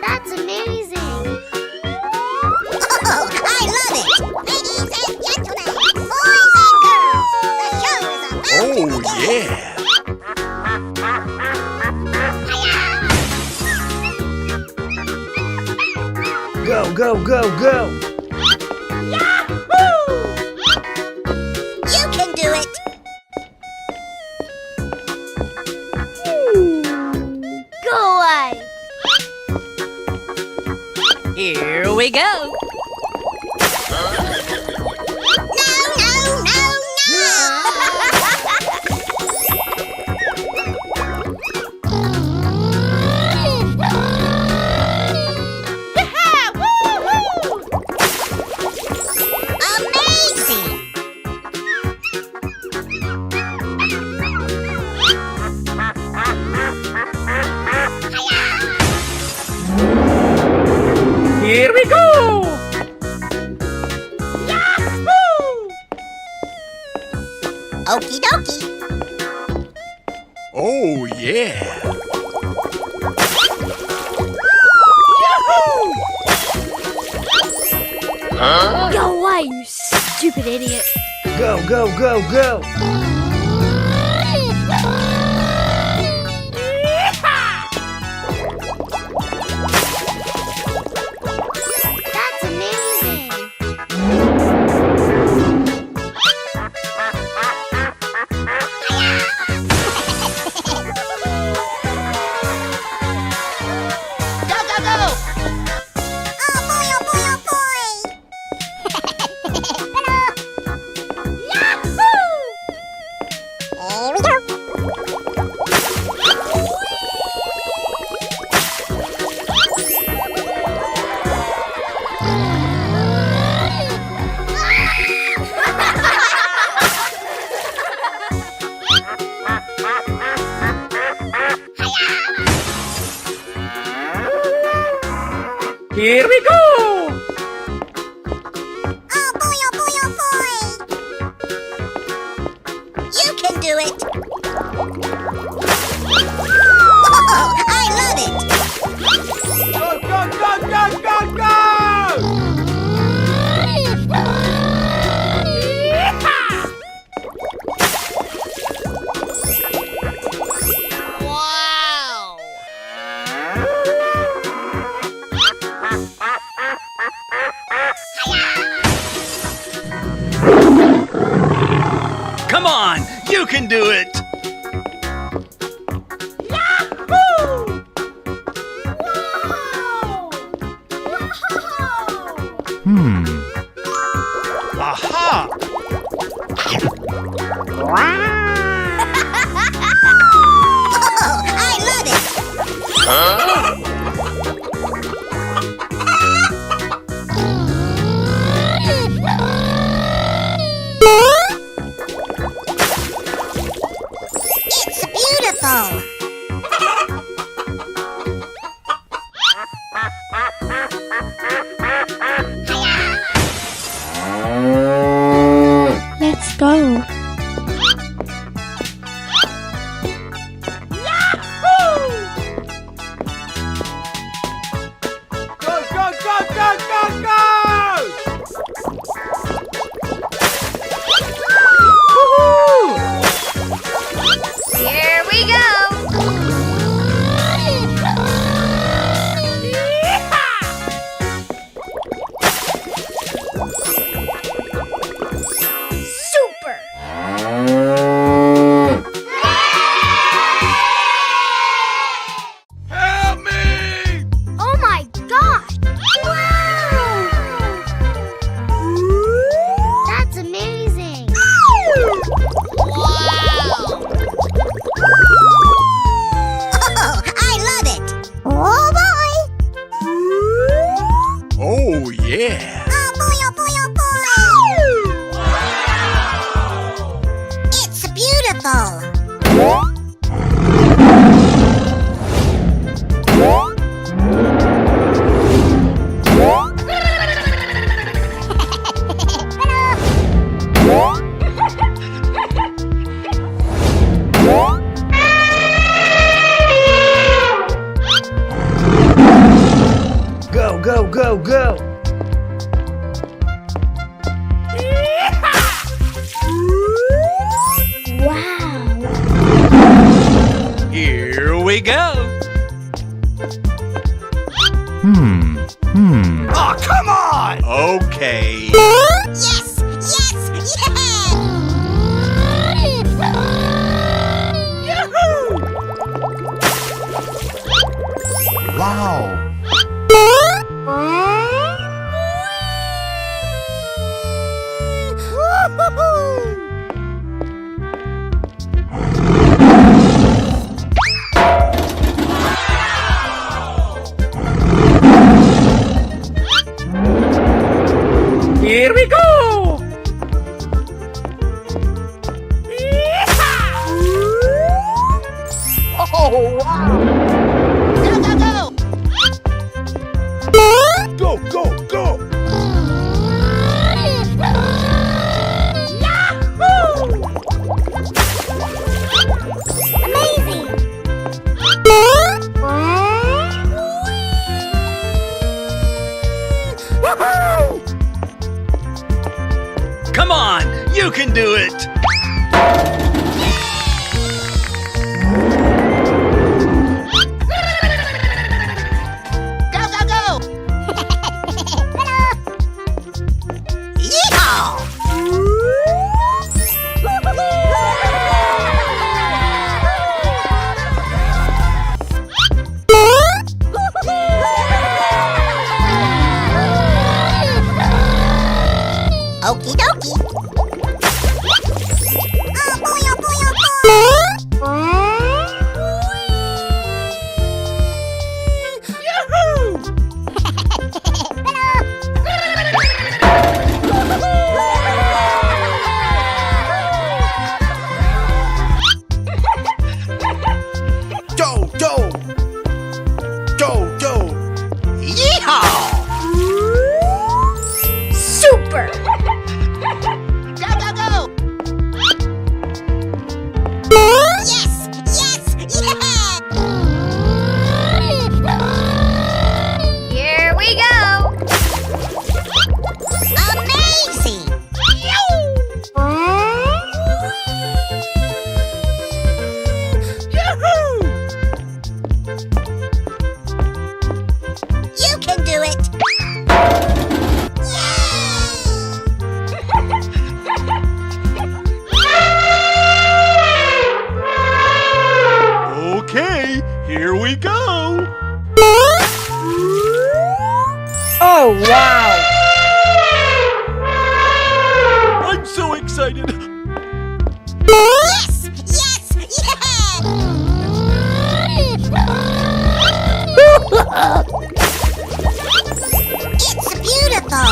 That's amazing! Oh, I love it! Ladies and gentlemen, boys and girls, the show is about to begin! Yeah! Go, go, go, go! You can do it! Go away! Here we go. No, no, no, no! Amazing! Here we go. Okie dokie! Oh, yeah! Go away, you stupid idiot! Go, go, go, go! That's amazing! Go, go, go. Oh boy, oh boy, oh boy! Here we go! Here we go. Oh boy, oh boy, oh boy! You can do it! Whoa, I love it! Go, go, go, go, go, go! Wow. Come on! You can do it! Aha! Oh, I love it! It's beautiful! Let's go! Go, go, go, go, go, go! Here we go! go, go! Wow. Here we go. Oh, come on! Okay. Yes! Yes! Yeah! Wow! Here we go. Oh, wow! Go, go, go! Go, go, go! Amazing. Come on, you can do it. Go, go, go! Yeehaw! Okie dokie. Oh boy, oh boy, oh Do, do! Do, do! Yeehaw! Super. Go, go, go! Yes! Yes! Yeah! Here we go. Amazing! You can do it! Okay, here we go. Oh, wow. I'm so excited. Yes! Yes! Yeah! It's beautiful!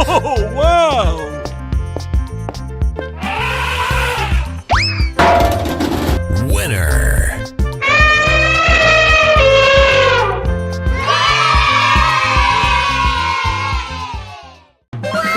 Oh, wow. Winner. Wow!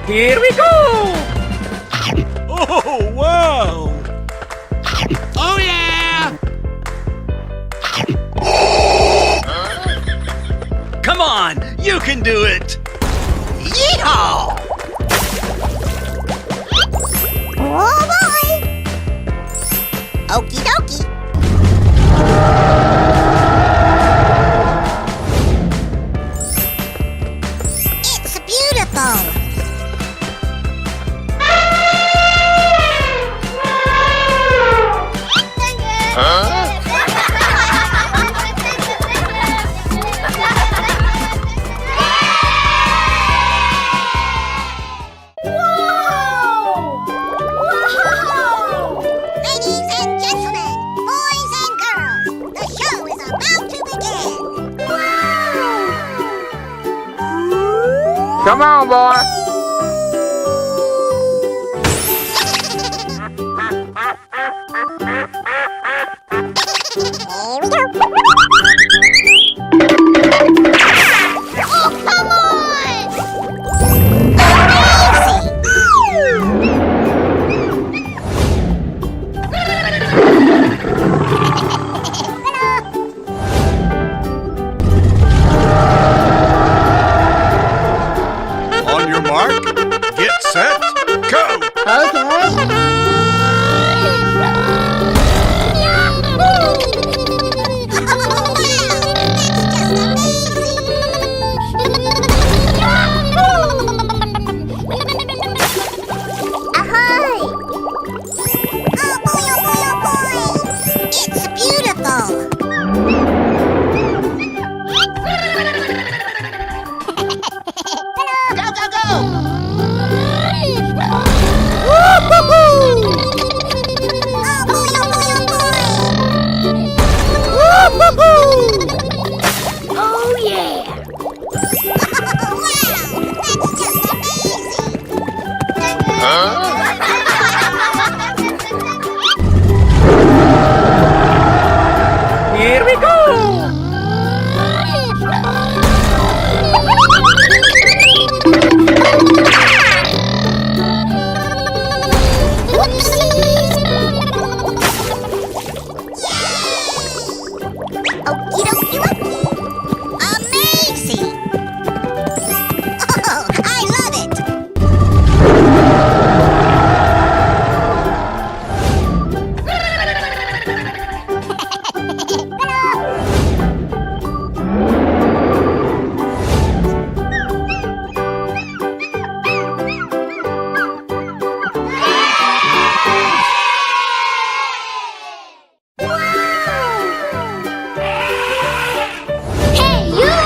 Here we go! Oh, wow! Oh, yeah! Come on, you can do it! Yeehaw! Oh boy! Okie dokie! It's beautiful! Ladies and gentlemen, boys and girls, the show is about to begin. Come on, boy. Here we go. Oh, come on! On your mark, get set, go! It's beautiful! Go, go, go! Oh boy, oh boy, oh boy! Oh yeah! Wow, that's just amazing! Here we go! Okie dokie dokie. Amazing! Oh, I love it! Hey you!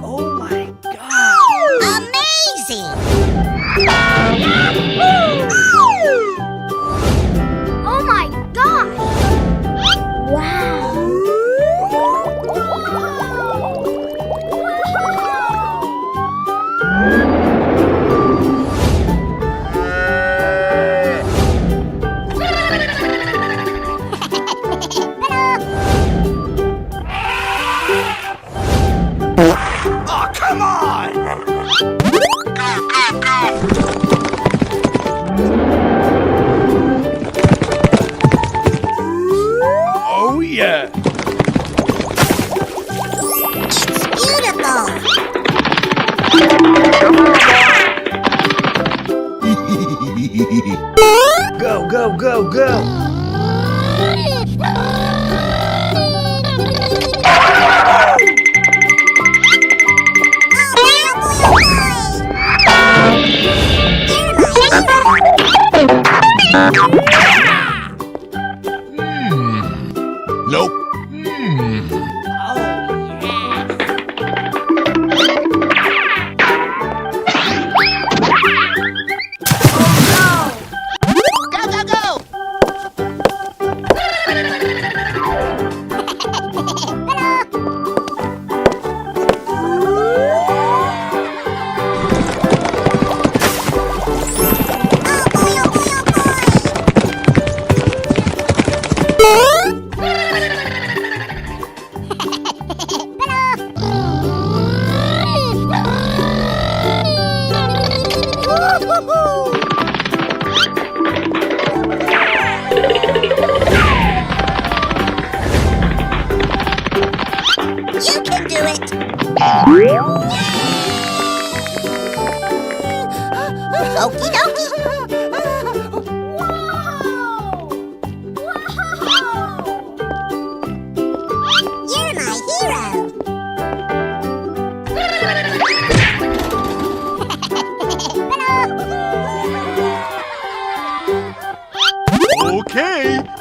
Oh my god! Amazing! Oh my gosh! Wow! Oh, come on! Oh, yeah! It's beautiful! Go, go, go, go! Nope. Go, go, go! Oh boy, oh boy, oh boy!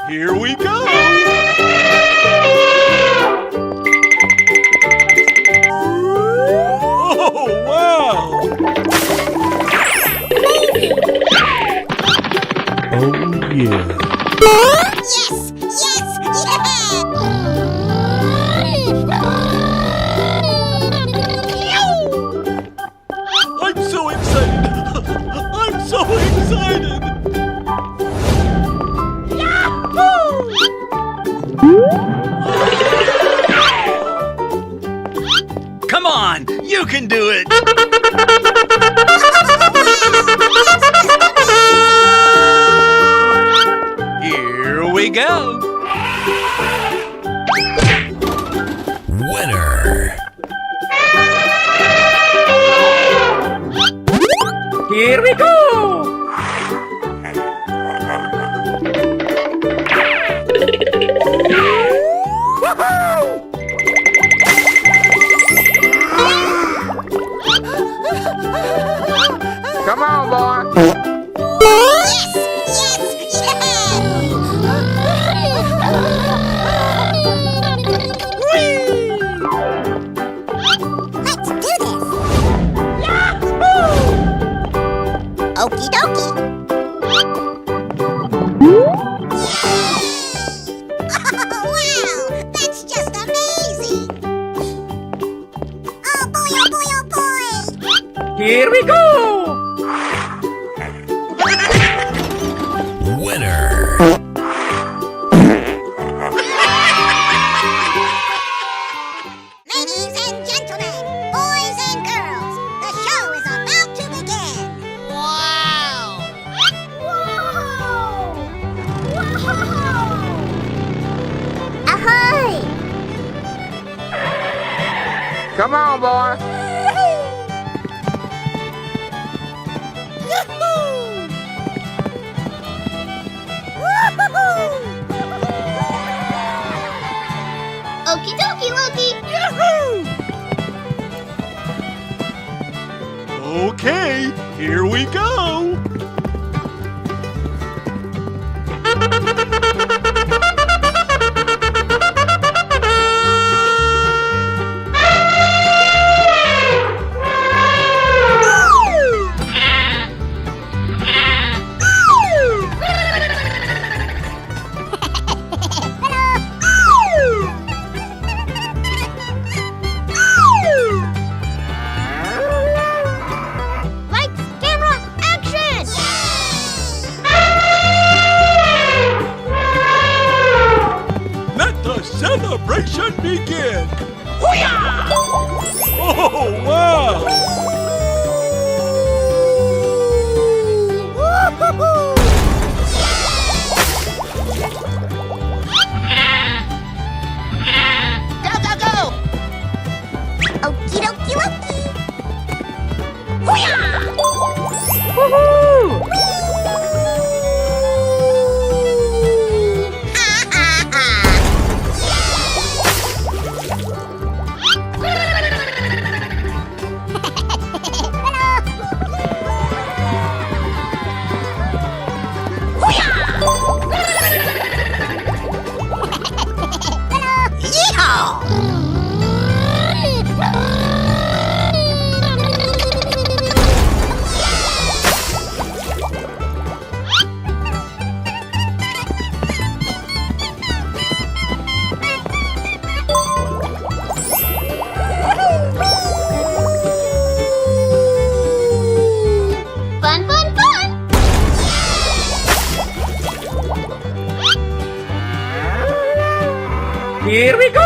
Here we go. Oh, wow. Oh, yeah. Yes! Yes! Yeah! I'm so excited. I'm so excited. Come on, you can do it. Here we go. Winner. Here we go. Come on, boy. Yes! Yes! Let's do this! Okie dokie! Oh, wow! That's just amazing! Oh boy, oh boy, oh boy! Here we go. Winner. Ladies and gentlemen, boys and girls, the show is about to begin! Wow! Whoa! Ahoy! Come on, boy. Okie dokie, Loki! Okay, here we go. Lights, camera, action! Let the celebration begin. Oh, wow. Go, go, go! Okie dokie, Loki! Ha ha ha! Fun, fun, fun! Here we go.